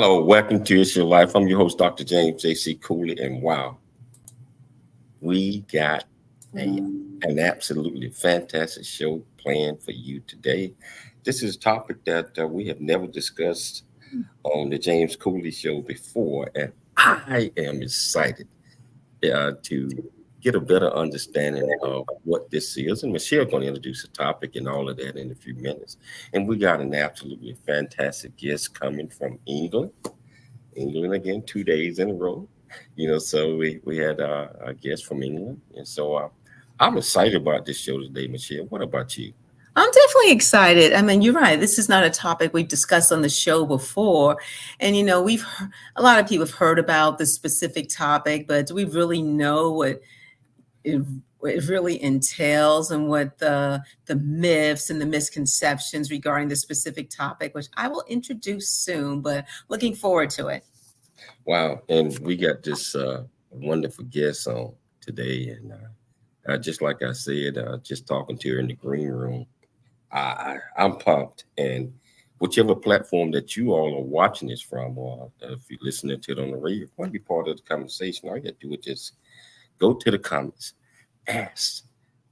Hello, welcome to It's Your Life. I'm your host, Dr. James J.C. Cooley, and wow, we got an absolutely fantastic show planned for you today. This is a topic that we have never discussed on the James Cooley Show before, and I am excited to get a better understanding of what this is. And Michelle going to introduce the topic and all of that in a few minutes. And we got an absolutely fantastic guest coming from England. England again, 2 days in a row. So we had a guest from England, and so I'm excited about this show today, Michelle. What about you? I'm definitely excited. I mean, you're right. This is not a topic we've discussed on the show before. And, a lot of people have heard about the specific topic, but do we really know what it really entails and what the myths and the misconceptions regarding the specific topic, which I will introduce soon, but looking forward to it. Wow. And we got this wonderful guest on today. And just like I said, just talking to her in the green room, I'm pumped. And whichever platform that you all are watching this from, or if you're listening to it on the radio, if you want to be part of the conversation, all you got to do is just go to the comments, ask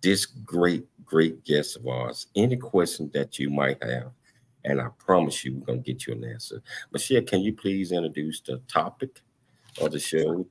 this great guest of ours any question that you might have. And I promise you, we're going to get you an answer. Michelle, can you please introduce the topic of the show,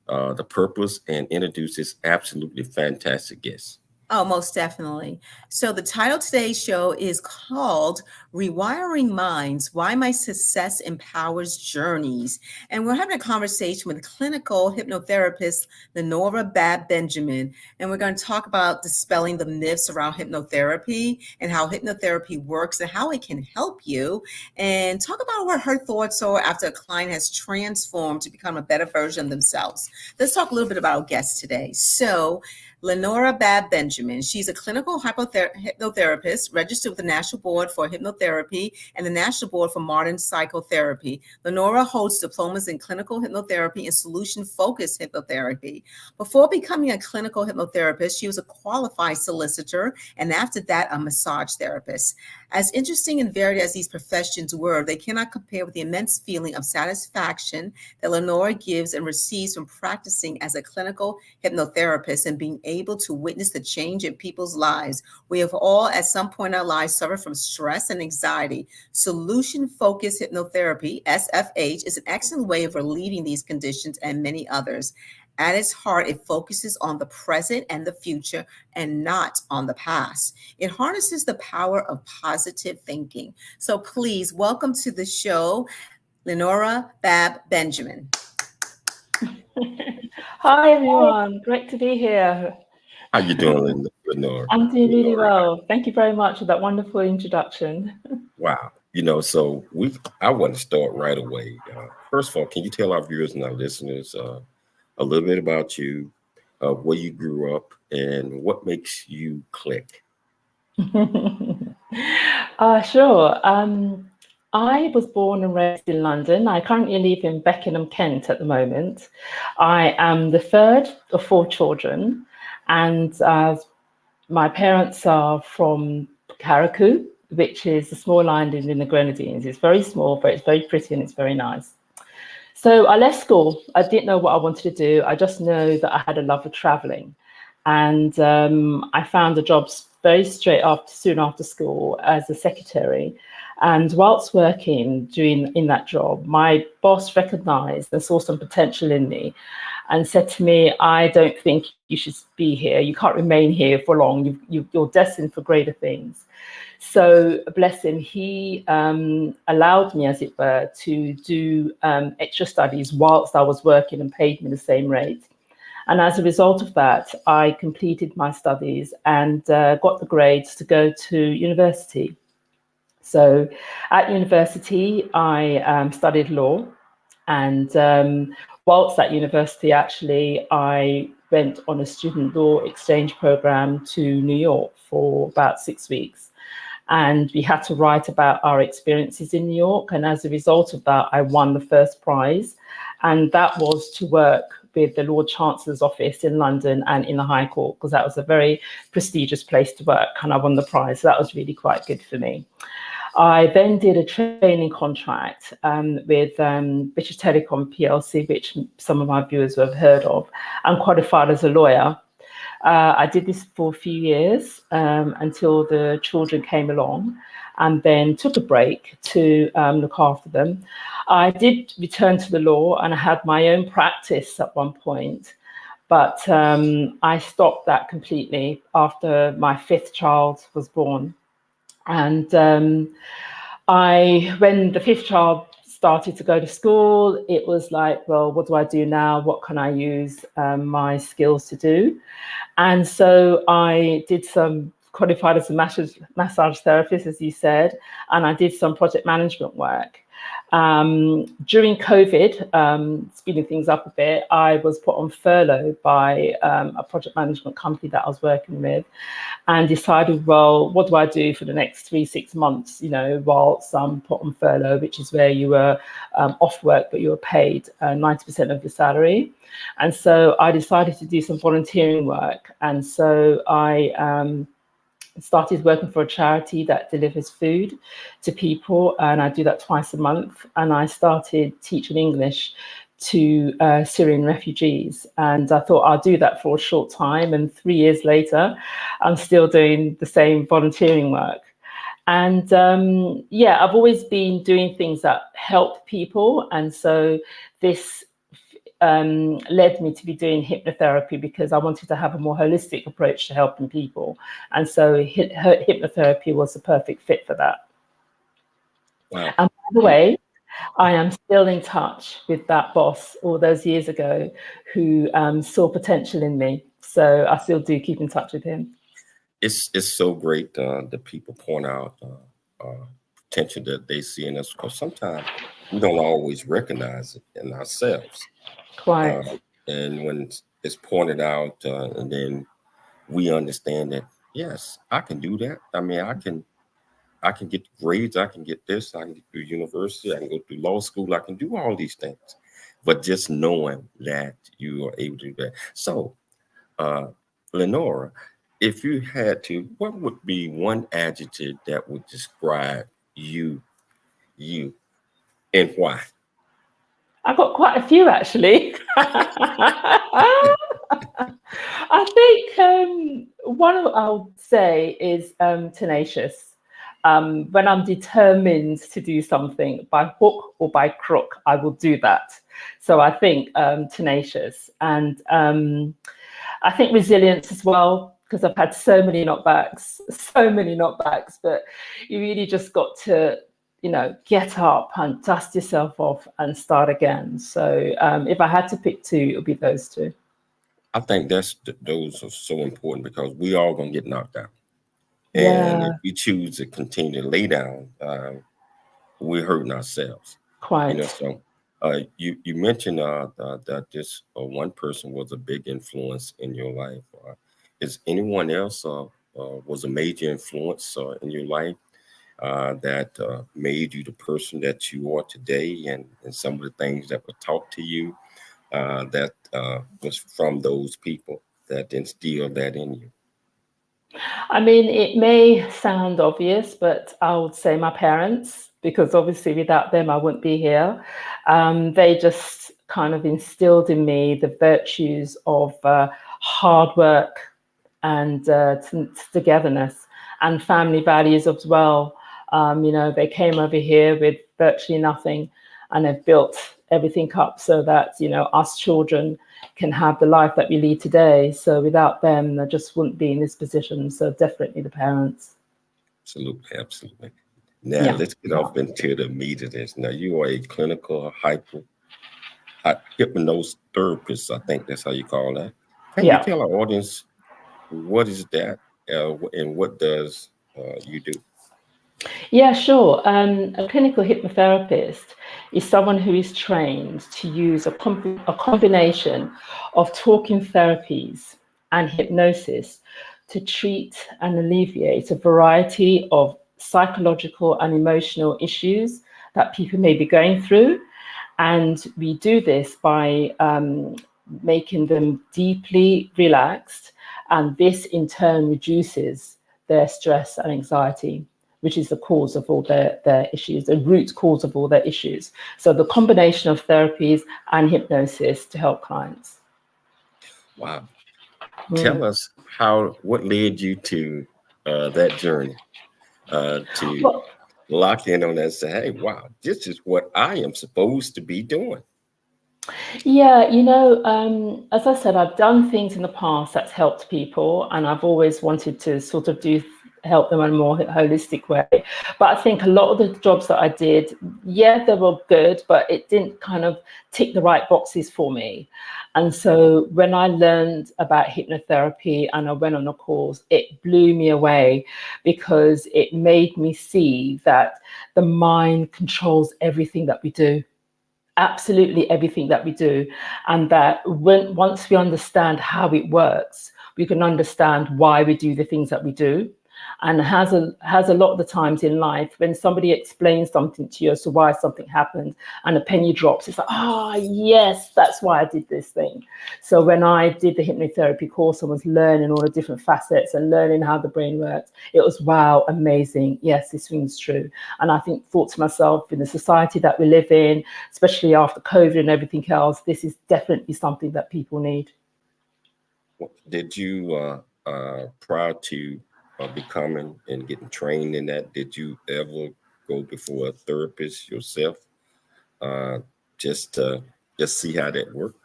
the purpose, and introduce this absolutely fantastic guest? Oh, most definitely. So the title of today's show is called Rewiring Minds, Why My Success Empowers Journeys. And we're having a conversation with clinical hypnotherapist Lenora Babb Benjamin. And we're going to talk about dispelling the myths around hypnotherapy and how hypnotherapy works and how it can help you. And talk about what her thoughts are after a client has transformed to become a better version of themselves. Let's talk a little bit about our guest today. So Lenora Babb Benjamin. She's a clinical hypnotherapist registered with the National Board for Hypnotherapy and the National Board for Modern Psychotherapy. Lenora holds diplomas in clinical hypnotherapy and solution-focused hypnotherapy. Before becoming a clinical hypnotherapist, she was a qualified solicitor, and after that, a massage therapist. As interesting and varied as these professions were, they cannot compare with the immense feeling of satisfaction that Lenora gives and receives from practicing as a clinical hypnotherapist and being able to witness the change in people's lives. We have all, at some point in our lives, suffered from stress and anxiety. Solution-focused hypnotherapy, SFH, is an excellent way of relieving these conditions and many others. At its heart, it focuses on the present and the future and not on the past. It harnesses the power of positive thinking. So please welcome to the show, Lenora Babb Benjamin. Hi, everyone. Great to be here. How you doing, Lenora? I'm doing really well. Thank you very much for that wonderful introduction. Wow. So I want to start right away. First of all, can you tell our viewers and our listeners a little bit about you, where you grew up, and what makes you click? Sure. I was born and raised in London. I currently live in Beckenham, Kent at the moment. I am the third of four children, and my parents are from Carriacou, which is a small island in the Grenadines. It's very small, but it's very pretty and it's very nice. So I left school. I didn't know what I wanted to do. I just know that I had a love of traveling. And I found a job soon after school as a secretary. And whilst working in that job, my boss recognized and saw some potential in me and said to me, I don't think you should be here. You can't remain here for long. You're destined for greater things. So bless him, he allowed me, as it were, to do extra studies whilst I was working and paid me the same rate. And as a result of that, I completed my studies and got the grades to go to university. So at university, I studied law. And whilst at university, actually, I went on a student law exchange program to New York for about 6 weeks. And we had to write about our experiences in New York. And as a result of that, I won the first prize. And that was to work with the Lord Chancellor's office in London and in the High Court, because that was a very prestigious place to work. And I won the prize. So that was really quite good for me. I then did a training contract with British Telecom PLC, which some of my viewers will have heard of. I'm qualified as a lawyer. I did this for a few years until the children came along, and then took a break to look after them. I did return to the law, and I had my own practice at one point, but I stopped that completely after my 5th child was born. And when the 5th child started to go to school, it was like, well, what do I do now? What can I use my skills to do? And so I did qualified as a massage therapist, as you said, and I did some project management work. During COVID, speeding things up a bit, I was put on furlough by a project management company that I was working with, and decided, well, what do I do for the next 3-6 months, whilst I'm put on furlough, which is where you were off work, but you were paid 90% of your salary. And so I decided to do some volunteering work. And so I started working for a charity that delivers food to people, and I do that twice a month. And I started teaching English to Syrian refugees, and I thought I'll do that for a short time, and 3 years later I'm still doing the same volunteering work. And I've always been doing things that help people, and so this led me to be doing hypnotherapy, because I wanted to have a more holistic approach to helping people. And so hypnotherapy was the perfect fit for that. Wow. And by the way, I am still in touch with that boss all those years ago who saw potential in me. So I still do keep in touch with him. It's so great that people point out potential that they see in us, because sometimes we don't always recognize it in ourselves. Quite. And when it's pointed out, and then we understand that, yes, I can do that. I mean, I can get grades, I can get this, I can get through university, I can go through law school, I can do all these things. But just knowing that you are able to do that. So, Lenora, if you had to, what would be one adjective that would describe you, and why? I've got quite a few, actually. I think one I would say is tenacious. When I'm determined to do something by hook or by crook, I will do that. So I think tenacious, and I think resilience as well, because I've had so many knockbacks, but you really just got to, get up and dust yourself off and start again. So if I had to pick two, it would be those two. I think those are so important, because we all gonna get knocked down. Yeah. And if we choose to continue to lay down, we're hurting ourselves. Quite. So you mentioned that this one person was a big influence in your life. Is anyone else was a major influence in your life that made you the person that you are today, and some of the things that were taught to you that was from those people that instilled that in you? I mean, it may sound obvious, but I would say my parents, because obviously without them, I wouldn't be here. They just kind of instilled in me the virtues of hard work and togetherness, and family values as well. They came over here with virtually nothing, and have built everything up so that, us children can have the life that we lead today. So without them, I just wouldn't be in this position. So definitely the parents. Absolutely. Now let's get off into the meat of this. Now, you are a clinical hypnosis therapist. I think that's how you call that. Can you tell our audience what is that and what does you do? Yeah, sure. A clinical hypnotherapist is someone who is trained to use a combination of talking therapies and hypnosis to treat and alleviate a variety of psychological and emotional issues that people may be going through. And we do this by making them deeply relaxed, and this in turn reduces their stress and anxiety. which is the cause of all their issues, the root cause of all their issues. So the combination of therapies and hypnosis to help clients. Wow. Tell us what led you to that journey to lock in on that and say, hey, wow, this is what I am supposed to be doing. Yeah, as I said, I've done things in the past that's helped people, and I've always wanted to sort of help them in a more holistic way. But I think a lot of the jobs that I did, they were good, but it didn't kind of tick the right boxes for me. And so when I learned about hypnotherapy and I went on a course, it blew me away, because it made me see that the mind controls everything that we do. Absolutely everything that we do, and that once we understand how it works, we can understand why we do the things that we do. And has a lot of the times in life, when somebody explains something to you as to why something happened and a penny drops, it's like, yes, that's why I did this thing. So when I did the hypnotherapy course, I was learning all the different facets and learning how the brain works. It was, wow, amazing. Yes, this rings true. And I thought to myself, in the society that we live in, especially after COVID and everything else, this is definitely something that people need. Did you, prior to becoming and getting trained in that, did you ever go before a therapist yourself, just to see how that worked?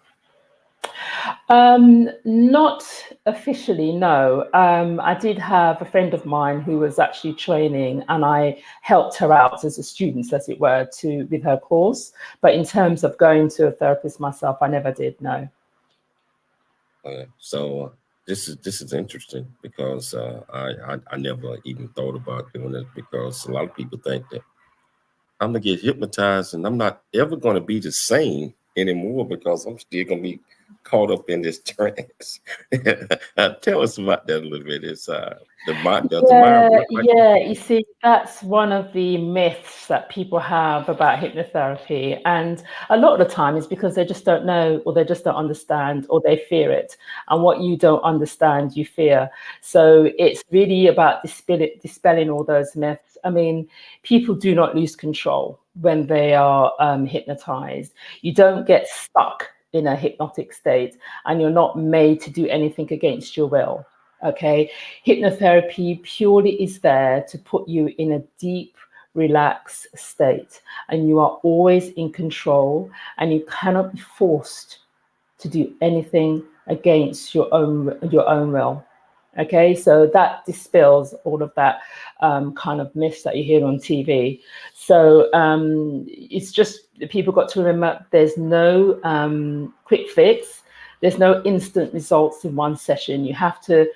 Not officially, no. I did have a friend of mine who was actually training, and I helped her out as a student, as it were, with her course. But in terms of going to a therapist myself, I never did, no. So this is interesting, because I never even thought about doing it, because a lot of people think that I'm gonna get hypnotized and I'm not ever gonna be the same anymore, because I'm still gonna be caught up in this trance. Tell us about that a little bit. It's the mind. You see, that's one of the myths that people have about hypnotherapy, and a lot of the time is because they just don't know, or they just don't understand, or they fear it. And what you don't understand, you fear. So it's really about dispelling all those myths. I mean, people do not lose control when they are hypnotized. You don't get stuck in a hypnotic state, and you're not made to do anything against your will. Okay, hypnotherapy purely is there to put you in a deep, relaxed state, and you are always in control, and you cannot be forced to do anything against your own will. Okay, so that dispels all of that kind of myths that you hear on TV. So it's just, people got to remember, there's no quick fix. There's no instant results in one session. You have to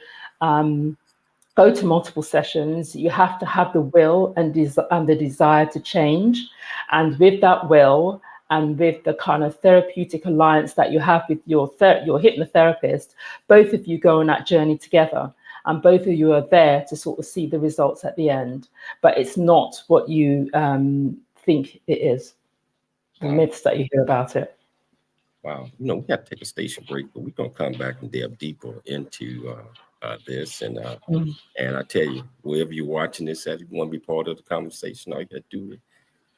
go to multiple sessions. You have to have the will and the desire to change. And with that will, and with the kind of therapeutic alliance that you have with your hypnotherapist, both of you go on that journey together, and both of you are there to sort of see the results at the end. But it's not what you think it is, the myths that you hear about it. Wow. We have to take a station break, but we're going to come back and delve deeper into this. And I tell you, wherever you're watching this at, if you want to be part of the conversation, all you got to do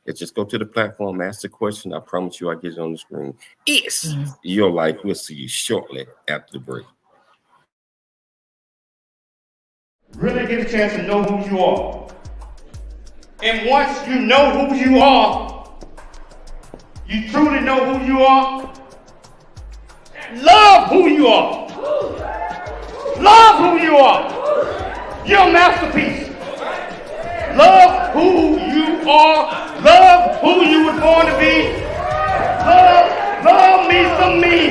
is just go to the platform, ask the question. I promise you, I get it on the screen. It's your life. We'll see you shortly after the break. Really get a chance to know who you are. And once you know who you are, you truly know who you are, love who you are. Love who you are. You're a masterpiece. Love who you are. Love who you were born to be. Love me some me.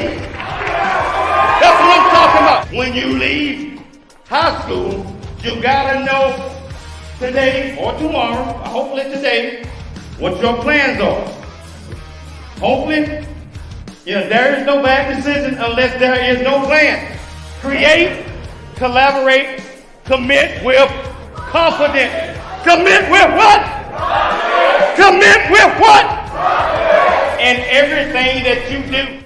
That's what I'm talking about. When you leave high school, you gotta know today or tomorrow, hopefully today, what your plans are. Hopefully, there is no bad decision unless there is no plan. Create, collaborate, commit with confidence. Commit with what? Commit with what? In everything that you do.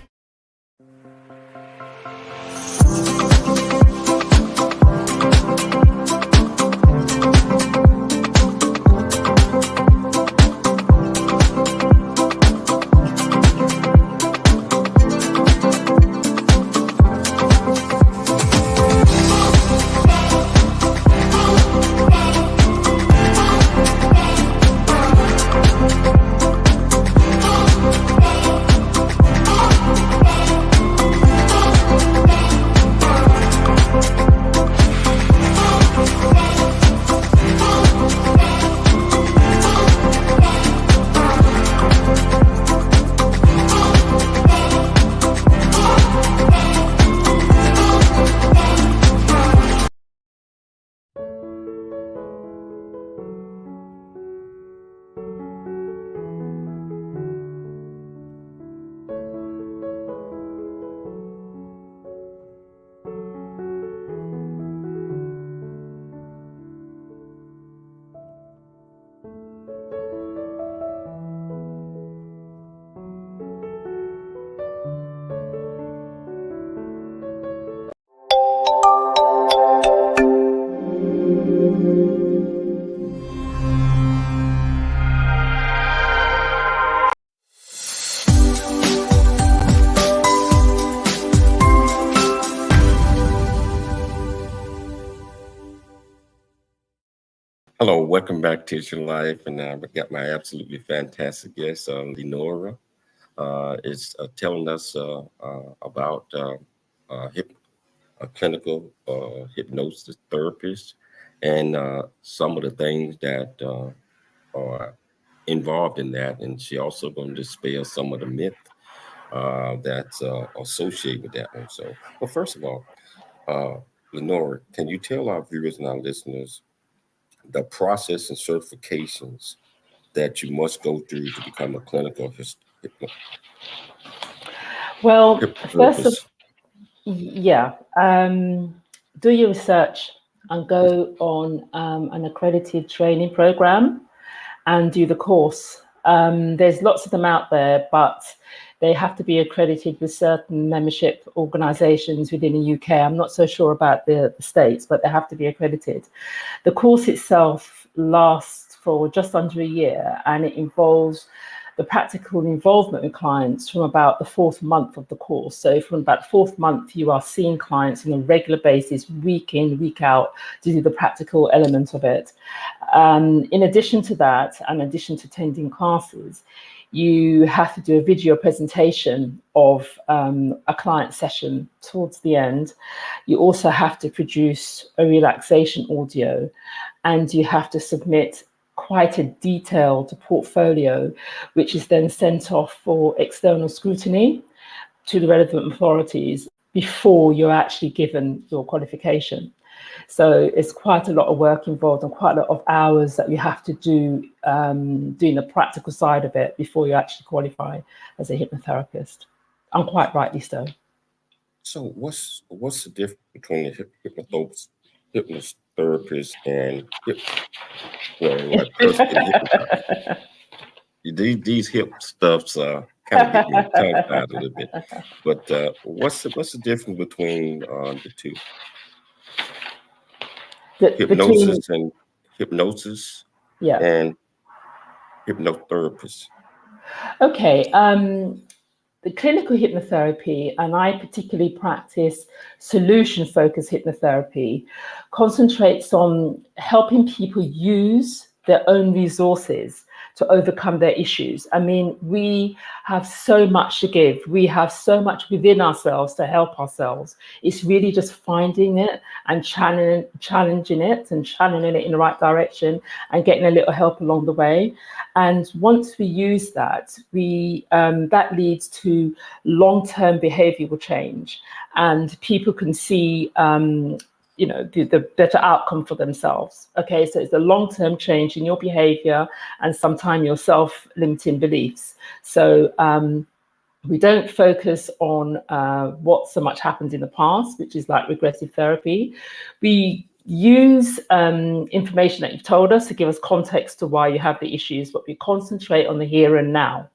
Hello, welcome back to Your Life, and I've got my absolutely fantastic guest, Lenora, is telling us about a clinical hypnosis therapist and some of the things that are involved in that, and she also going to dispel some of the myth that's associated with that one. So, well, first of all, Lenora, can you tell our viewers and our listeners the process and certifications that you must go through to become a clinical Well, first of hypnotherapist? yeah, do your research and go on an accredited training program and do the course. There's lots of them out there, but they have to be accredited with certain membership organizations within the UK. I'm not so sure about the States, but they have to be accredited. The course itself lasts for just under a year, and it involves the practical involvement with clients from about the 4th month of the course. So from about the 4th month, you are seeing clients on a regular basis, week in, week out, to do the practical element of it. In addition to that, in addition to attending classes, you have to do a video presentation of a client session towards the end. You also have to produce a relaxation audio, and you have to submit quite a detailed portfolio, which is then sent off for external scrutiny to the relevant authorities before you're actually given your qualification. So it's quite a lot of work involved and quite a lot of hours that you have to do doing the practical side of it before you actually qualify as a hypnotherapist, and quite rightly so. So what's the difference between the hypnotherapist and these hip stuffs kind of get me tongue-tied a little bit. But what's the difference between the two? Hypnosis and hypnotherapist. Okay. The clinical hypnotherapy, and I particularly practice solution-focused hypnotherapy, concentrates on helping people use their own resources to overcome their issues. I mean, we have so much to give. We have so much within ourselves to help ourselves. It's really just finding it and challenging it and channeling it in the right direction and getting a little help along the way. And once we use that, that leads to long-term behavioral change, and people can see the better outcome for themselves. Okay, so it's a long-term change in your behavior and sometimes your self-limiting beliefs. So we don't focus on what so much happened in the past, which is like regressive therapy. We use information that you've told us to give us context to why you have the issues, but we concentrate on the here and now.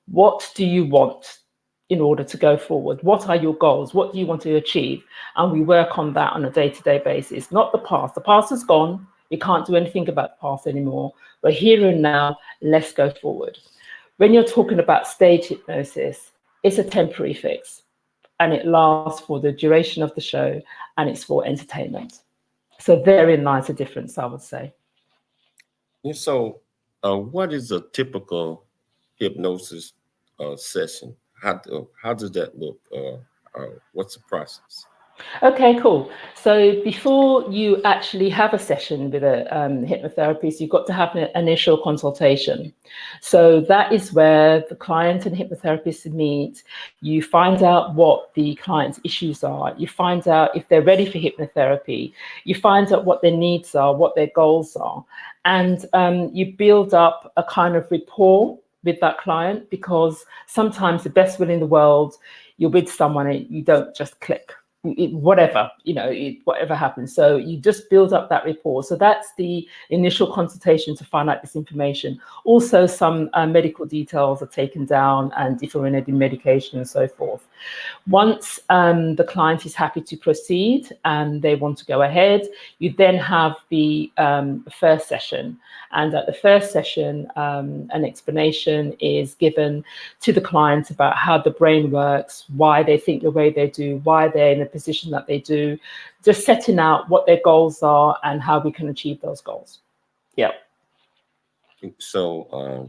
What do you want in order to go forward? What are your goals? What do you want to achieve? And we work on that on a day-to-day basis, not the past. The past is gone. You can't do anything about the past anymore. But here and now, let's go forward. When you're talking about stage hypnosis, it's a temporary fix, and it lasts for the duration of the show, and it's for entertainment. So therein lies the difference, I would say. So what is a typical hypnosis session? How does that look? What's the process? Okay, cool. So before you actually have a session with a hypnotherapist, you've got to have an initial consultation. So that is where the client and hypnotherapist meet. You find out what the client's issues are. You find out if they're ready for hypnotherapy. You find out what their needs are, what their goals are. And you build up a kind of rapport with that client, because sometimes the best will in the world, you're with someone and you don't just click. Whatever happens. So you just build up that rapport. So that's the initial consultation to find out this information. Also, some medical details are taken down and if you're in medication and so forth. Once the client is happy to proceed and they want to go ahead, you then have the first session. And at the first session, an explanation is given to the client about how the brain works, why they think the way they do, why they're in a position that they do, just setting out what their goals are and how we can achieve those goals. Yeah. So,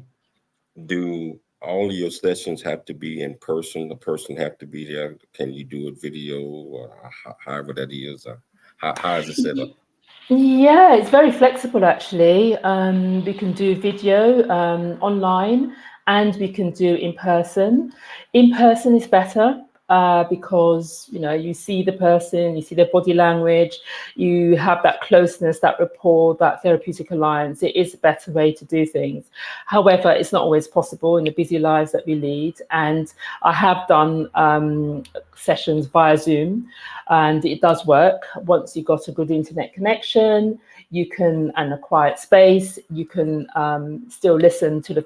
do all of your sessions have to be in person? The person have to be there? Can you do a video or however that is? How is it set up? Yeah, it's very flexible actually. We can do video online, and we can do in person. In person is better because you see the person, you see their body language, you have that closeness, that rapport, that therapeutic alliance. It is a better way to do things. However, it's not always possible in the busy lives that we lead. And I have done sessions via Zoom, and it does work. Once you've got a good internet connection, and a quiet space, you can still listen to the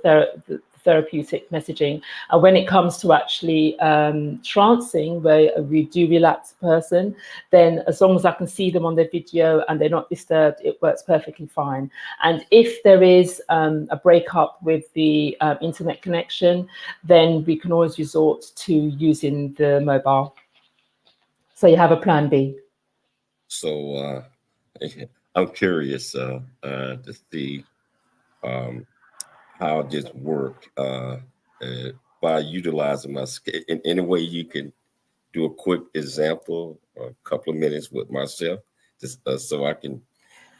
therapeutic messaging. And when it comes to actually trancing, where we do relax a person, then as long as I can see them on the video and they're not disturbed, it works perfectly fine. And if there is a breakup with the internet connection, then we can always resort to using the mobile. So you have a plan B. So I'm curious to see how this work by utilizing my skill. In any way you can do a quick example, a couple of minutes with myself, just so I can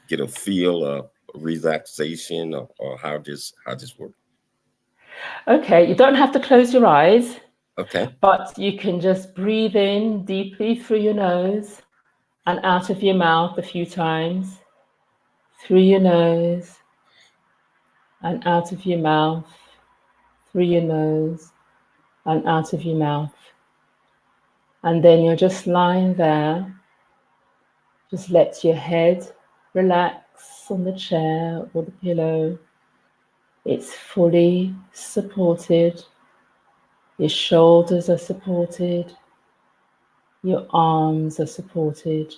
get a feel of relaxation or how this works. Okay, you don't have to close your eyes. Okay. But you can just breathe in deeply through your nose and out of your mouth a few times. Through your nose and out of your mouth. Through your nose and out of your mouth. And then you're just lying there. Just let your head relax on the chair or the pillow. It's fully supported. Your shoulders are supported. Your arms are supported.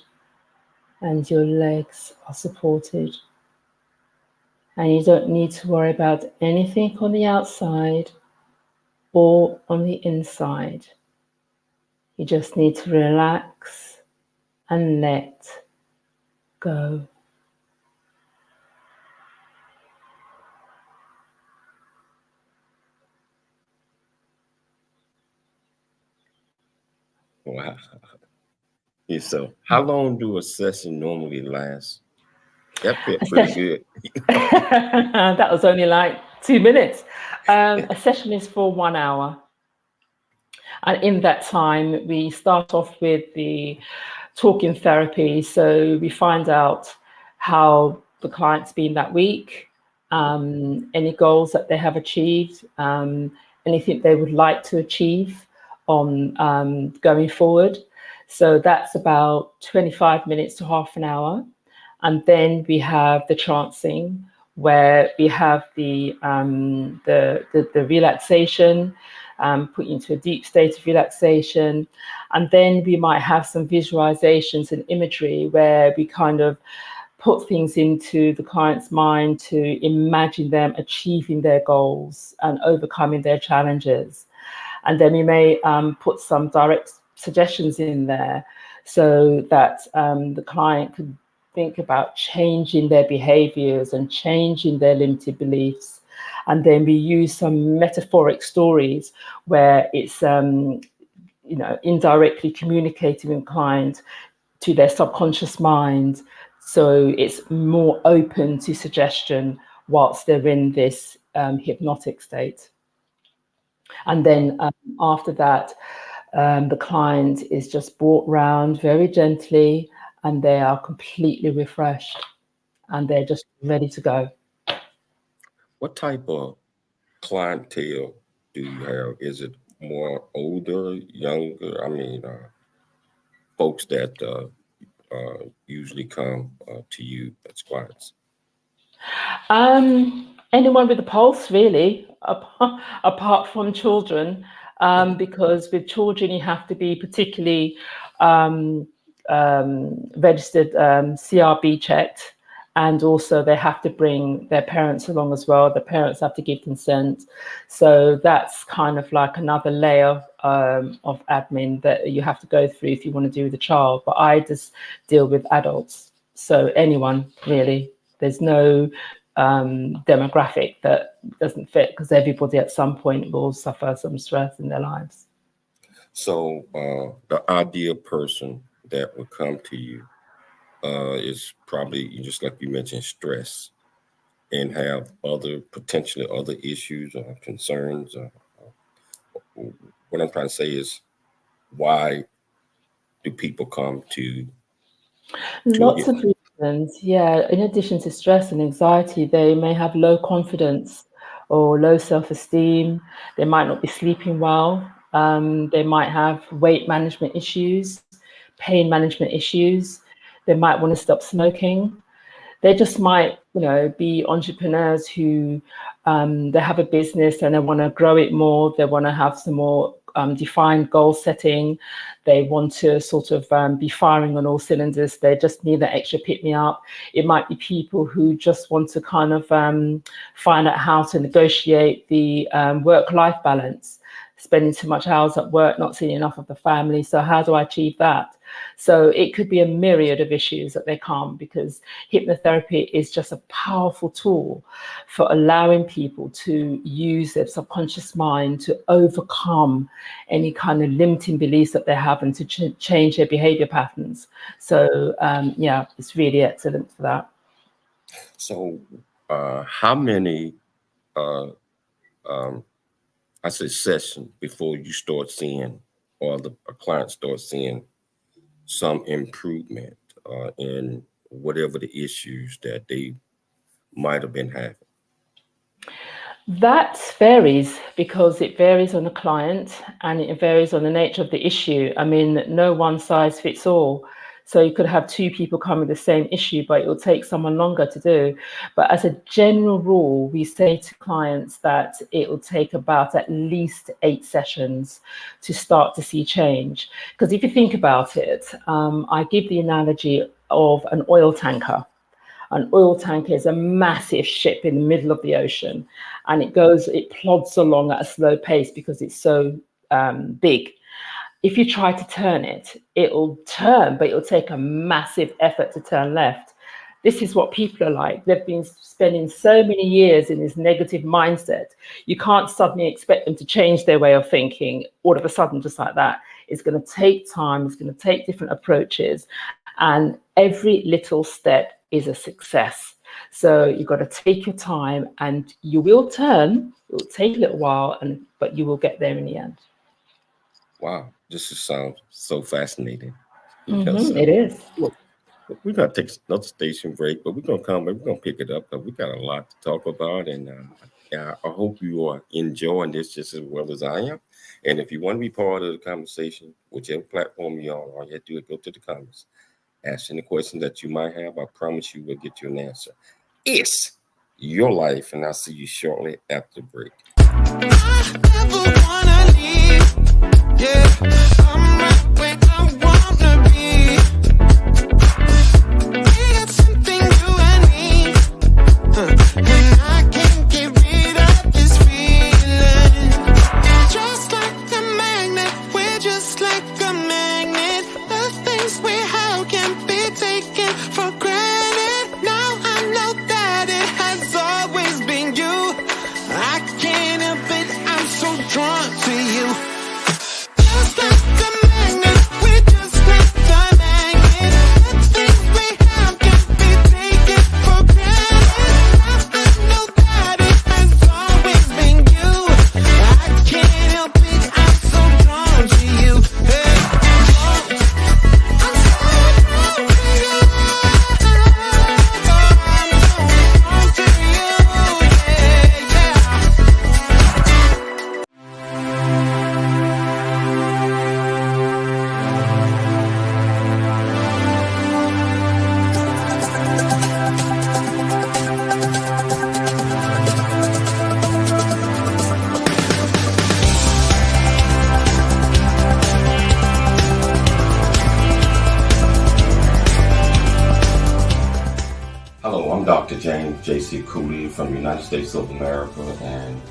And your legs are supported. And you don't need to worry about anything on the outside or on the inside. You just need to relax and let go. Wow. Yeah, so how long do a session normally last? That felt pretty good. That was only like 2 minutes. A session is for 1 hour. And in that time, we start off with the talking therapy. So we find out how the client's been that week, any goals that they have achieved, anything they would like to achieve on going forward. So that's about 25 minutes to half an hour. And then we have the trancing, where we have the relaxation, put you into a deep state of relaxation. And then we might have some visualizations and imagery where we kind of put things into the client's mind to imagine them achieving their goals and overcoming their challenges. And then we may put some direct suggestions in there so that the client could think about changing their behaviors and changing their limited beliefs. And then we use some metaphoric stories where it's indirectly communicating with the client to their subconscious mind, so it's more open to suggestion whilst they're in this hypnotic state. And then after that, the client is just brought round very gently, and they are completely refreshed and they're just ready to go. What type of clientele do you have? Is it more older, younger? I mean, folks that usually come to you as clients? Anyone with a pulse, really, apart from children, because with children you have to be particularly registered, CRB checked, and also they have to bring their parents along as well. The parents have to give consent. So that's kind of like another layer of admin that you have to go through if you want to do with a child. But I just deal with adults. So anyone, really. There's no demographic that doesn't fit, because everybody at some point will suffer some stress in their lives. So the ideal person that will come to you is probably, just like you mentioned, stress, and have potentially other issues or concerns. What I'm trying to say is, why do people come to Lots of reasons. Yeah. In addition to stress and anxiety, they may have low confidence or low self-esteem. They might not be sleeping well. They might have weight management issues, pain management issues. They might want to stop smoking. They just might, be entrepreneurs who they have a business and they want to grow it more. They want to have some more defined goal setting. They want to sort of be firing on all cylinders. They just need that extra pick me up. It might be people who just want to kind of find out how to negotiate the work-life balance, spending too much hours at work, not seeing enough of the family. So how do I achieve that? So it could be a myriad of issues that they come, because hypnotherapy is just a powerful tool for allowing people to use their subconscious mind to overcome any kind of limiting beliefs that they have and to change their behavior patterns. So it's really excellent for that. So how many sessions before you start seeing, or the client starts seeing some improvement in whatever the issues that they might have been having? That varies, because it varies on the client and it varies on the nature of the issue. I mean, no one size fits all. So you could have two people come with the same issue, but it will take someone longer to do. But as a general rule, we say to clients that it will take about at least 8 sessions to start to see change. Because if you think about it, I give the analogy of an oil tanker. An oil tanker is a massive ship in the middle of the ocean, and it plods along at a slow pace because it's so big. If you try to turn it, it'll turn, but it'll take a massive effort to turn left. This is what people are like. They've been spending so many years in this negative mindset. You can't suddenly expect them to change their way of thinking all of a sudden, just like that. It's going to take time. It's going to take different approaches. And every little step is a success. So you've got to take your time, and you will turn. It will take a little while, but you will get there in the end. Wow, this sounds so fascinating. It is. Look, we're going to take another station break, but we're going to come back. We're going to pick it up, because we got a lot to talk about. And I hope you are enjoying this just as well as I am. And if you want to be part of the conversation, whichever platform you're on, all you have to do is go to the comments, ask any question that you might have. I promise you we'll get you an answer. It's your life, and I'll see you shortly after the break. I never wanna leave. Yeah, I'm right where I wanna be. We got something you and me, and I can't get rid of this feeling. Just like a magnet, we're just like a magnet. The things we have can't be taken for granted. Now I know that it has always been you. I can't help it, I'm so drawn to you. Just like a magnet, we're just like a magnet. The things we have can't be taken for granted. I know that it has always been you. I can't help it, I'm so drawn to you. Hey, I'm so drawn to you. I'm so drawn to you. Hello, I'm Dr. James J.C. Cooley from the United States of America, and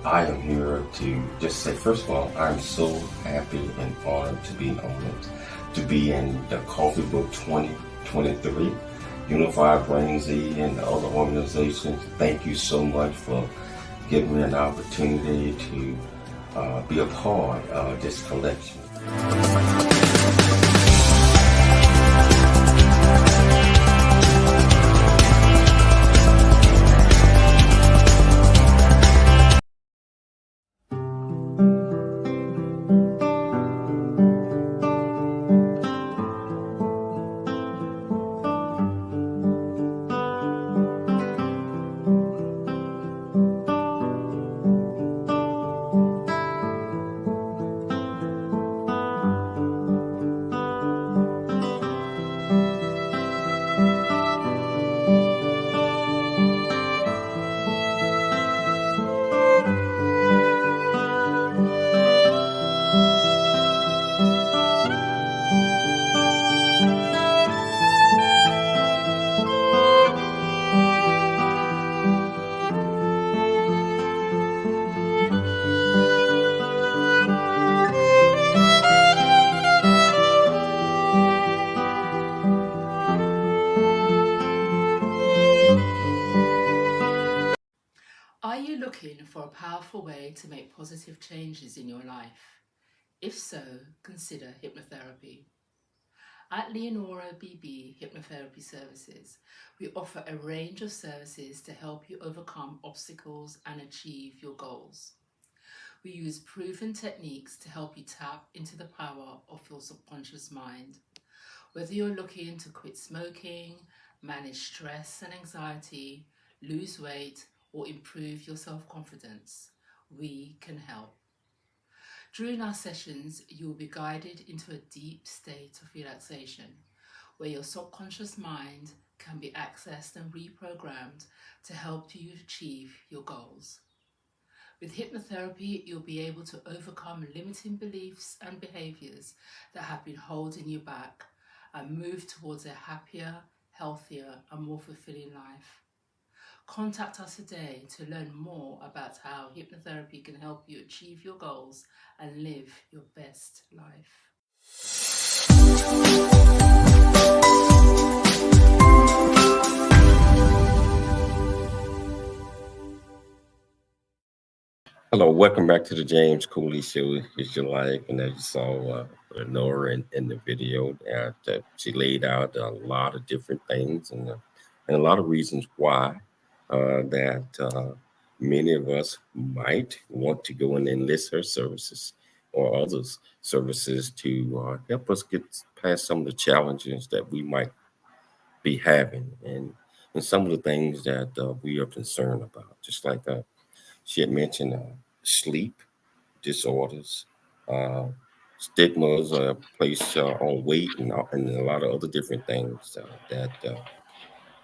I am here to just say, first of all, I'm so happy and honored to be in the Coffee Book 2023. Unified Brain Z and the other organizations, thank you so much for giving me an opportunity to be a part of this collection. Are you looking for a powerful way to make positive changes in your life? If so, consider hypnotherapy. At Leonora BB Hypnotherapy Services, we offer a range of services to help you overcome obstacles and achieve your goals. We use proven techniques to help you tap into the power of your subconscious mind. Whether you're looking to quit smoking, manage stress and anxiety, lose weight, or improve your self-confidence, we can help. During our sessions, you will be guided into a deep state of relaxation, where your subconscious mind can be accessed and reprogrammed to help you achieve your goals. With hypnotherapy, you'll be able to overcome limiting beliefs and behaviors that have been holding you back and move towards a happier, healthier, and more fulfilling life. Contact us today to learn more about how hypnotherapy can help you achieve your goals and live your best life. Hello, welcome back to the James Cooley Show. It's your life, and as you saw Nora in the video, that she laid out a lot of different things and a lot of reasons why that many of us might want to go and enlist her services or others' services to help us get past some of the challenges that we might be having and some of the things that we are concerned about, just like she had mentioned sleep disorders, stigmas placed on weight, and a lot of other different things that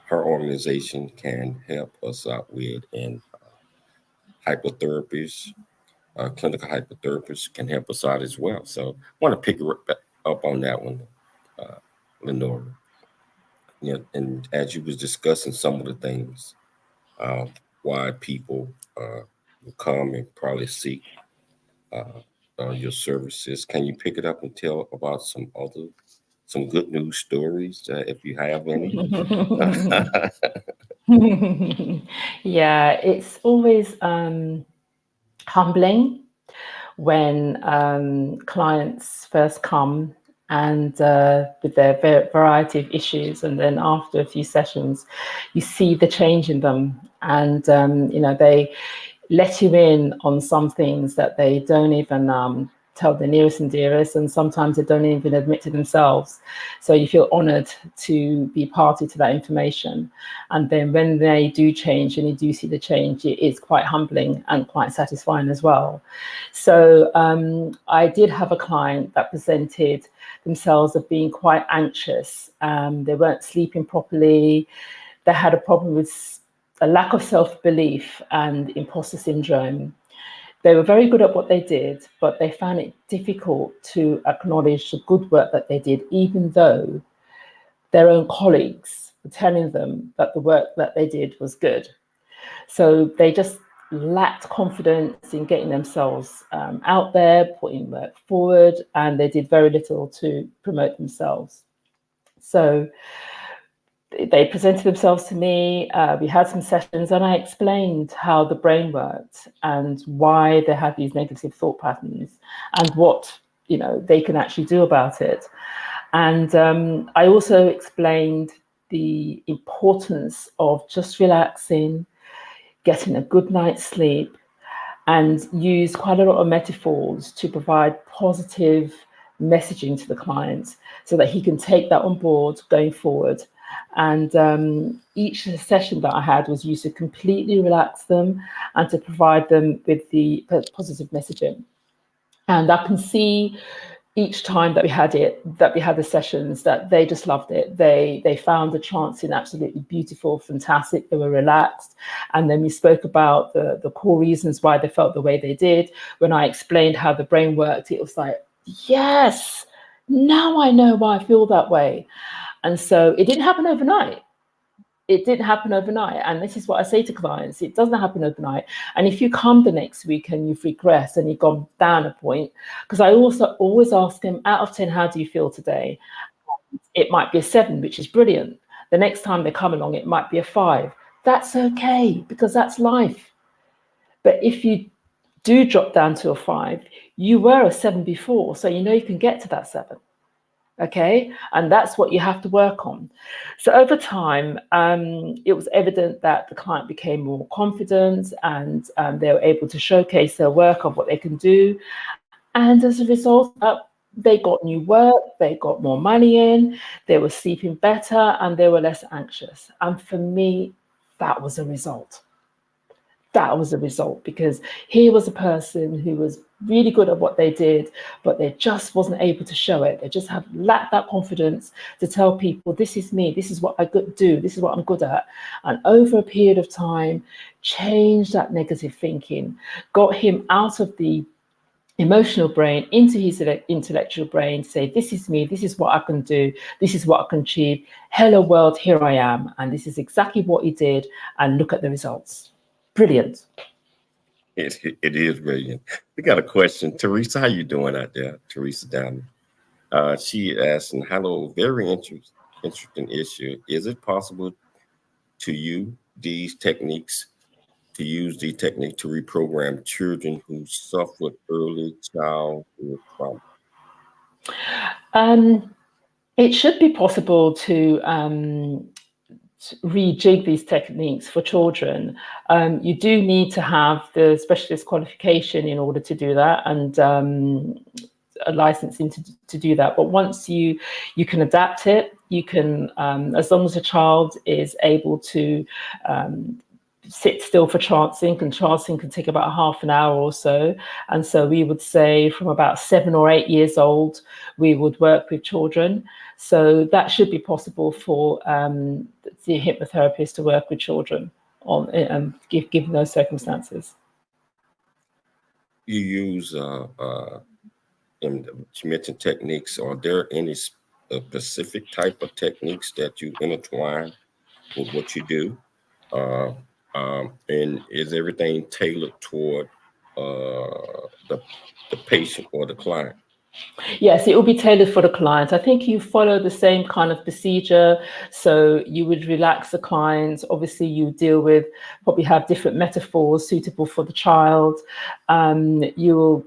her organization can help us out with. And hypnotherapists, clinical hypnotherapists can help us out as well. So I want to pick her up on that one, Lenora. Yeah, and as you was discussing some of the things, why people will come and probably seek your services. Can you pick it up and tell about some good news stories if you have any? Yeah, it's always humbling when clients first come and with their variety of issues, and then after a few sessions you see the change in them, and they let you in on some things that they don't even tell the nearest and dearest, and sometimes they don't even admit to themselves. So you feel honored to be party to that information. And then when they do change and you do see the change, it is quite humbling and quite satisfying as well. So I did have a client that presented themselves of being quite anxious. They weren't sleeping properly. They had a problem with a lack of self-belief and imposter syndrome. They were very good at what they did, but they found it difficult to acknowledge the good work that they did, even though their own colleagues were telling them that the work that they did was good. So they just lacked confidence in getting themselves out there, putting work forward, and they did very little to promote themselves. So they presented themselves to me. We had some sessions, and I explained how the brain worked and why they had these negative thought patterns and what they can actually do about it. And I also explained the importance of just relaxing, getting a good night's sleep, and use quite a lot of metaphors to provide positive messaging to the client so that he can take that on board going forward. And each session that I had was used to completely relax them and to provide them with the positive messaging. And I can see each time that we had the sessions, that they just loved it. They found the chanting absolutely beautiful, fantastic. They were relaxed. And then we spoke about the core reasons why they felt the way they did. When I explained how the brain worked, it was like, yes, now I know why I feel that way. And so it didn't happen overnight. And this is what I say to clients: it doesn't happen overnight. And if you come the next week and you've regressed and you've gone down a point, because I also always ask them, out of 10, how do you feel today? It might be a 7, which is brilliant. The next time they come along, it might be a 5. That's okay, because that's life. But if you do drop down to a 5, you were a 7 before, so you can get to that 7. Okay, and that's what you have to work on. So over time, it was evident that the client became more confident, and they were able to showcase their work of what they can do. And as a result, they got new work, they got more money in, they were sleeping better, and they were less anxious. And for me, that was a result. Because here was a person who was really good at what they did, but they just wasn't able to show it. They just lacked that confidence to tell people, this is me, this is what I do, this is what I'm good at. And over a period of time, changed that negative thinking, got him out of the emotional brain into his intellectual brain, to say, this is me, this is what I can do, this is what I can achieve. Hello world, here I am. And this is exactly what he did. And look at the results. Brilliant. It is brilliant. We got a question. Teresa, how you doing out there? Teresa down there. She asked, hello, very interesting issue. Is it possible to use these techniques to reprogram children who suffered early childhood trauma? It should be possible to rejig these techniques for children. You do need to have the specialist qualification in order to do that, and a licensing to do that. But once you can adapt it, you can, as long as a child is able to sit still for chancing, and chancing can take about half an hour or so. And so we would say from about 7 or 8 years old, we would work with children. So that should be possible for the hypnotherapist to work with children on given those circumstances. You use, you mentioned techniques. Are there any specific type of techniques that you intertwine with what you do? And is everything tailored toward the patient or the client? Yes, it will be tailored for the client. I think you follow the same kind of procedure. So you would relax the client. Obviously, you deal with, probably have different metaphors suitable for the child. You will,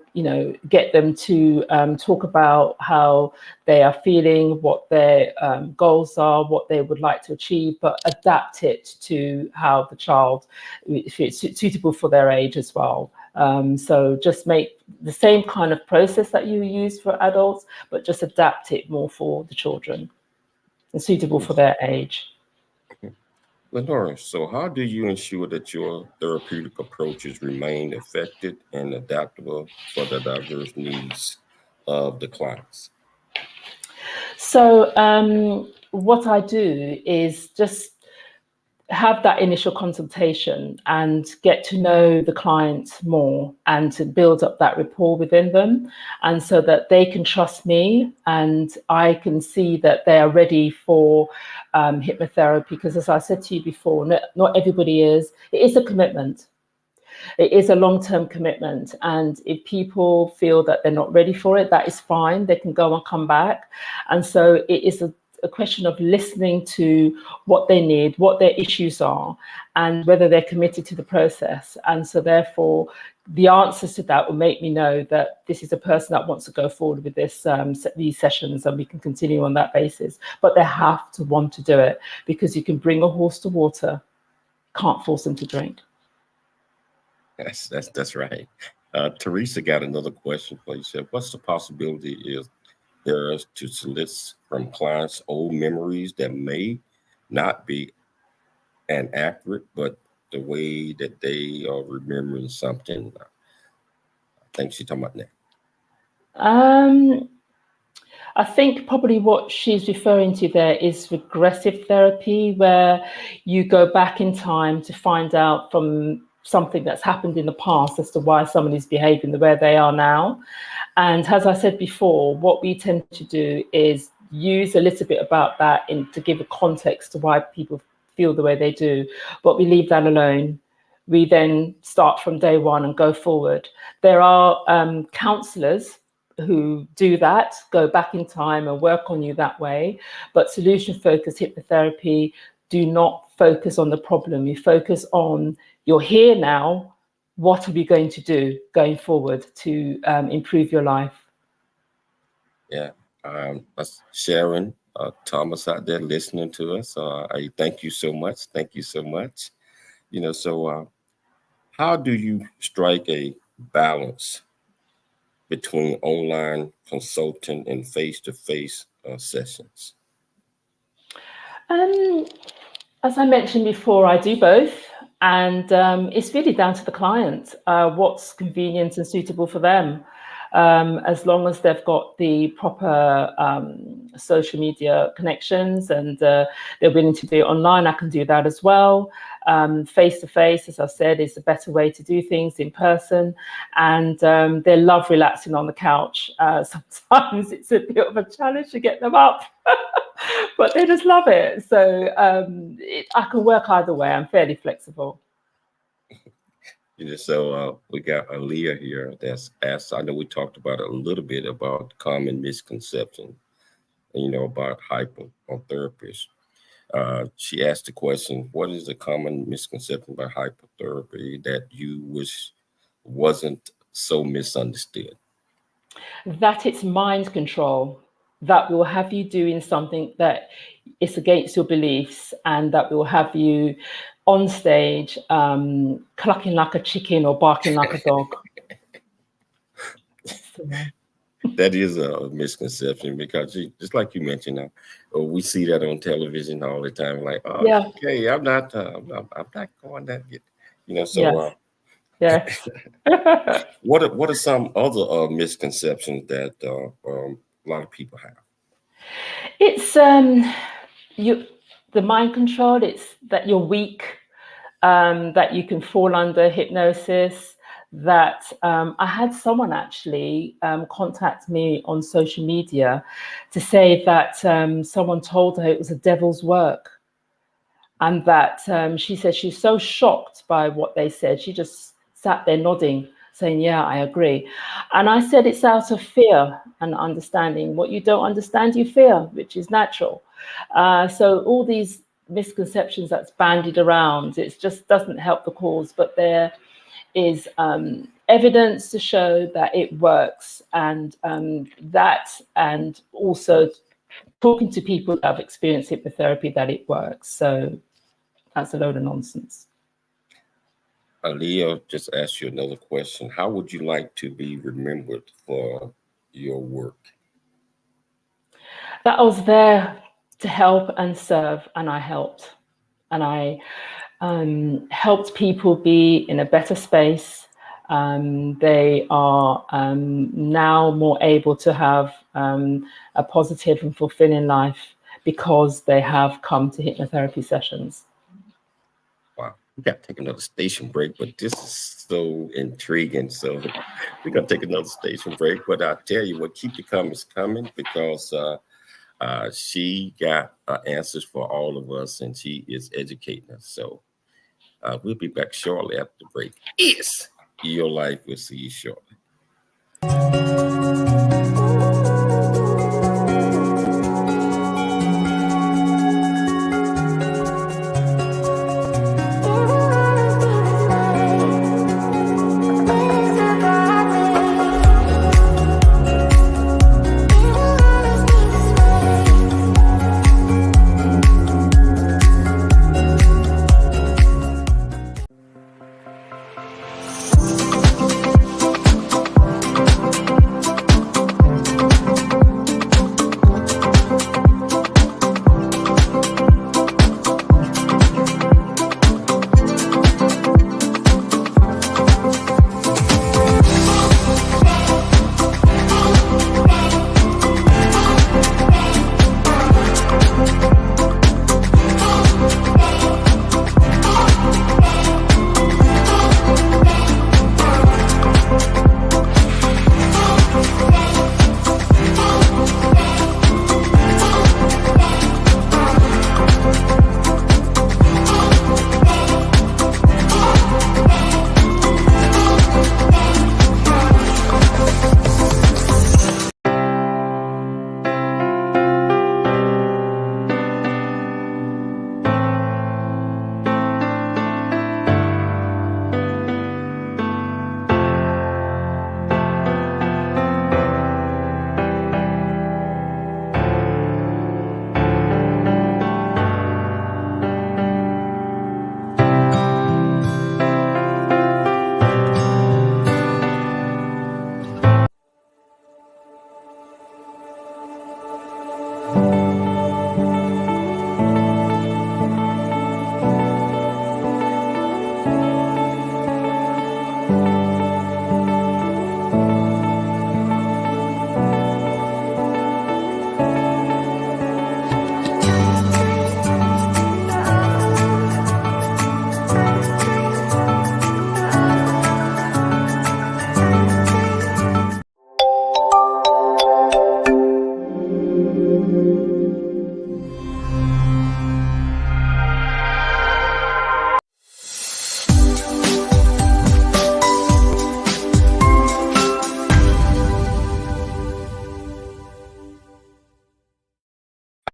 get them to talk about how they are feeling, what their goals are, what they would like to achieve, but adapt it to how the child, if it's suitable for their age as well. So just make the same kind of process that you use for adults, but just adapt it more for the children and suitable for their age. Lenora, so how do you ensure that your therapeutic approaches remain effective and adaptable for the diverse needs of the clients? So what I do is just have that initial consultation and get to know the client more, and to build up that rapport within them, and so that they can trust me and I can see that they are ready for hypnotherapy. Because as I said to you before, not everybody is. It is a commitment. It is a long-term commitment. And if people feel that they're not ready for it, that is fine. They can go and come back. And so it is a question of listening to what they need, what their issues are, and whether they're committed to the process. And so therefore, the answers to that will make me know that this is a person that wants to go forward with this these sessions, and we can continue on that basis. But they have to want to do it, because you can bring a horse to water, can't force them to drink. That's right. Teresa got another question for you. She said, what's the possibility is there is to solicit from clients old memories that may not be inaccurate, but the way that they are remembering something? I think she's talking about that. I think probably what she's referring to there is regressive therapy, where you go back in time to find out from something that's happened in the past as to why somebody's behaving the way they are now. And as I said before, what we tend to do is use a little bit about that to give a context to why people feel the way they do, but we leave that alone. We then start from day one and go forward. There are counselors who do that, go back in time and work on you that way. But solution-focused hypnotherapy do not focus on the problem. You focus on, you're here now, what are we going to do going forward to improve your life? Yeah. That's Sharon Thomas out there listening to us. I thank you so much. Thank you so much. So how do you strike a balance between online consulting and face-to-face sessions? As I mentioned before, I do both. And it's really down to the client, what's convenient and suitable for them. As long as they've got the proper social media connections and they're willing to do it online, I can do that as well. Face-to-face, as I said, is a better way to do things in person. And they love relaxing on the couch. Sometimes it's a bit of a challenge to get them up, but they just love it. So I can work either way. I'm fairly flexible. So we got Aaliyah here that's asked, I know we talked about it a little bit about common misconception, about hypnotherapy. She asked the question, what is a common misconception about hypnotherapy that you wish wasn't so misunderstood? That it's mind control, that will have you doing something that is against your beliefs, and that will have you on stage clucking like a chicken or barking like a dog. That is a misconception, because just like you mentioned, we see that on television all the time. Like, oh, yeah. Okay, I'm not going that good, So, yes. What are some other misconceptions that a lot of people have? It's the mind control. It's that you're weak, that you can fall under hypnosis. That I had someone actually contact me on social media to say that someone told her it was a devil's work, and that she said she's so shocked by what they said. She just sat there nodding, saying, yeah, I agree. And I said, it's out of fear and understanding. What you don't understand, you fear, which is natural. So all these misconceptions that's bandied around, it just doesn't help the cause. But there is evidence to show that it works, and and also talking to people that have experienced hypnotherapy, that it works. So that's a load of nonsense. Aaliyah just asked you another question. How would you like to be remembered for your work? That I was there to help and serve, and I helped. And I helped people be in a better space. They are now more able to have a positive and fulfilling life because they have come to hypnotherapy sessions. Wow. We got to take another station break, but this is so intriguing. So we're going to take another station break. But I tell you what, keep the comments coming, because she got answers for all of us, and she is educating us. So we'll be back shortly after the break. It's Your Life. We'll see you shortly.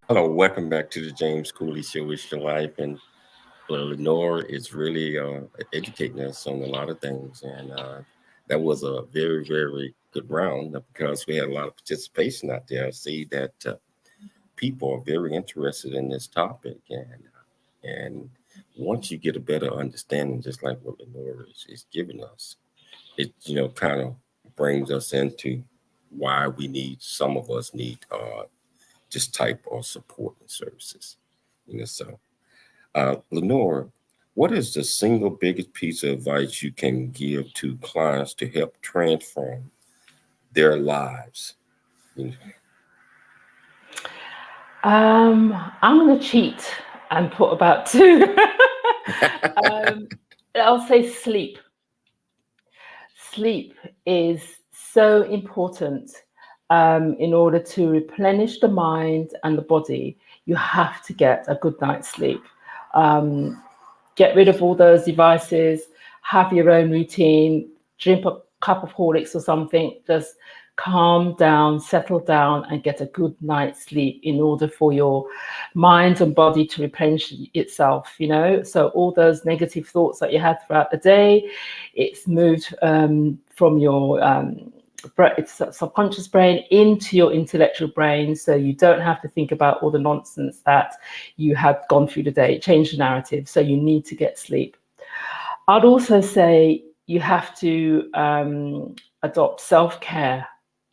Hello, welcome back to the James Cooley Show. It's your life, and Lenore is really educating us on a lot of things, and that was a very, very good round because we had a lot of participation out there. I see that people are very interested in this topic, and once you get a better understanding, just like what Lenore is giving us, it kind of brings us into why we need some of us need this type of support and services. So Lenore, what is the single biggest piece of advice you can give to clients to help transform their lives? I'm going to cheat and put about two. I'll say sleep. Sleep is so important in order to replenish the mind and the body. You have to get a good night's sleep. Get rid of all those devices, have your own routine, drink a cup of Horlicks or something, just calm down, settle down, and get a good night's sleep in order for your mind and body to replenish itself, So all those negative thoughts that you had throughout the day, it's moved from your subconscious brain into your intellectual brain, so you don't have to think about all the nonsense that you had gone through the day. Change the narrative, so you need to get sleep. I'd also say you have to adopt self-care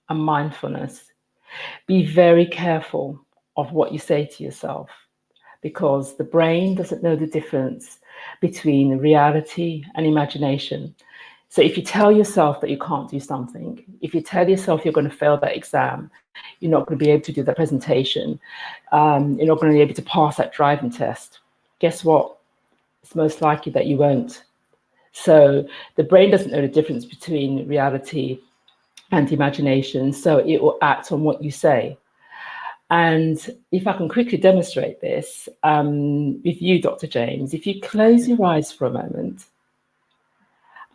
and mindfulness. Be very careful of what you say to yourself, because the brain doesn't know the difference between reality and imagination. So if you tell yourself that you can't do something, if you tell yourself you're going to fail that exam, you're not going to be able to do that presentation, you're not going to be able to pass that driving test, guess what? It's most likely that you won't. So the brain doesn't know the difference between reality and imagination, so it will act on what you say. And if I can quickly demonstrate this with you, Dr. James, if you close your eyes for a moment,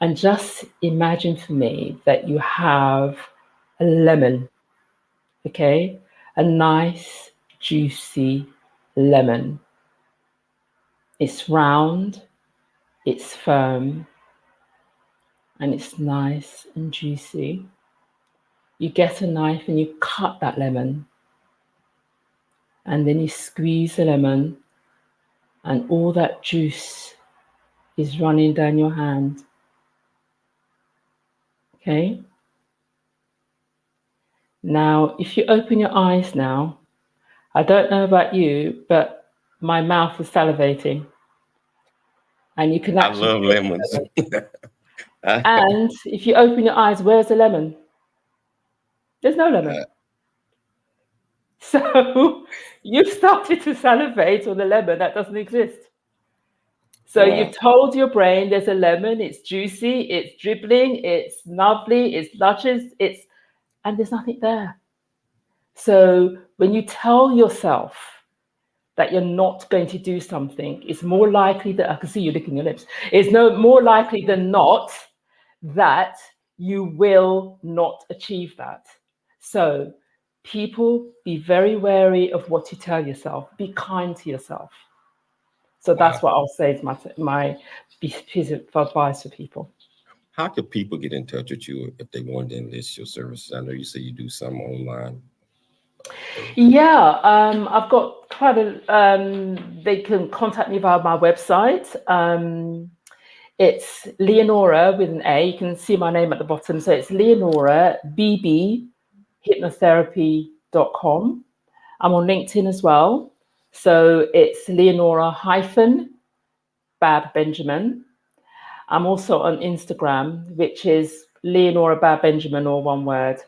and just imagine for me that you have a lemon, okay? A nice, juicy lemon. It's round, it's firm, and it's nice and juicy. You get a knife and you cut that lemon. And then you squeeze the lemon, and all that juice is running down your hand. Okay. Now, if you open your eyes now, I don't know about you, but my mouth is salivating. And you can actually— I love lemons. And if you open your eyes, where's the lemon? There's no lemon. So you've started to salivate on the lemon that doesn't exist. So you've told your brain there's a lemon, it's juicy, it's dribbling, it's lovely, it's luscious, and there's nothing there. So when you tell yourself that you're not going to do something, it's more likely that— I can see you licking your lips. It's more likely than not that you will not achieve that. So people, be very wary of what you tell yourself. Be kind to yourself. So that's what I'll say is my piece of advice for people. How can people get in touch with you if they want to enlist your services? I know you say you do some online. Yeah, I've got quite a— they can contact me via my website. It's Leonora with an A. You can see my name at the bottom. So it's Leonora BB hypnotherapy.com. I'm on LinkedIn as well. So it's Leonora-Bab Benjamin. I'm also on Instagram, which is Leonora Bab Benjamin, all one word.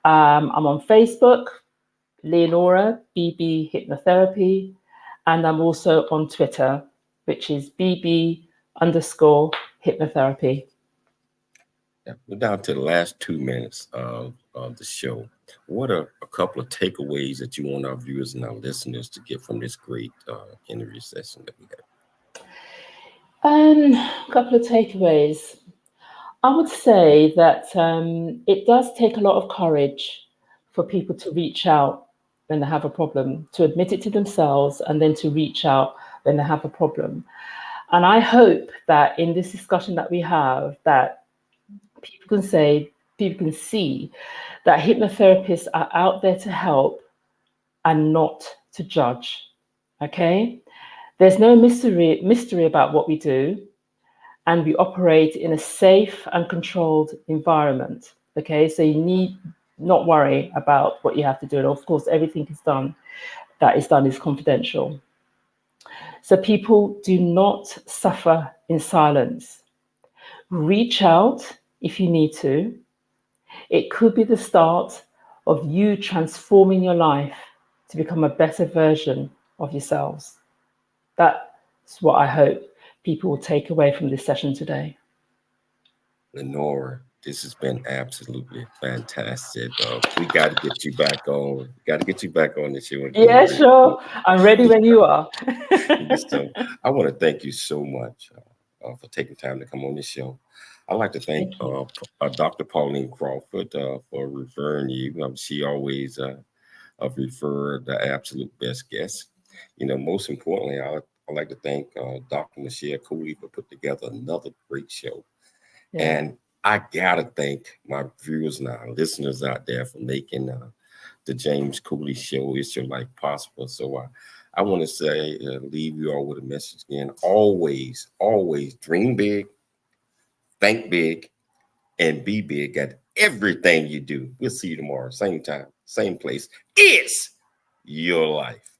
I'm on Facebook, Leonora BB Hypnotherapy. And I'm also on Twitter, which is BB_hypnotherapy. Yeah, we're down to the last 2 minutes of the show. What are a couple of takeaways that you want our viewers and our listeners to get from this great interview session that we had? A couple of takeaways. I would say that it does take a lot of courage for people to reach out when they have a problem, to admit it to themselves, and then to reach out when they have a problem. And I hope that in this discussion that we have, that people can see that hypnotherapists are out there to help and not to judge. Okay? There's no mystery about what we do, and we operate in a safe and controlled environment. Okay, so you need not worry about what you have to do. And of course, everything that is done is confidential. So people do not suffer in silence. Reach out if you need to. It could be the start of you transforming your life to become a better version of yourselves. That's what I hope people will take away from this session today. Lenora, this has been absolutely fantastic. We got to get you back on. Got to get you back on the show again. Yeah, sure. I'm ready when you are. So I want to thank you so much for taking time to come on the show. I'd like to thank Dr. Pauline Crawford for referring you. She always referred the absolute best guests. Most importantly, I'd like to thank Dr. Michelle Cooley for putting together another great show. Yeah. And I gotta thank my viewers and our listeners out there for making the James Cooley Show, It's Your Life Possible. So I want to say, leave you all with a message again. Always, always dream big, think big, and be big at everything you do. We'll see you tomorrow, same time, same place. It's your life.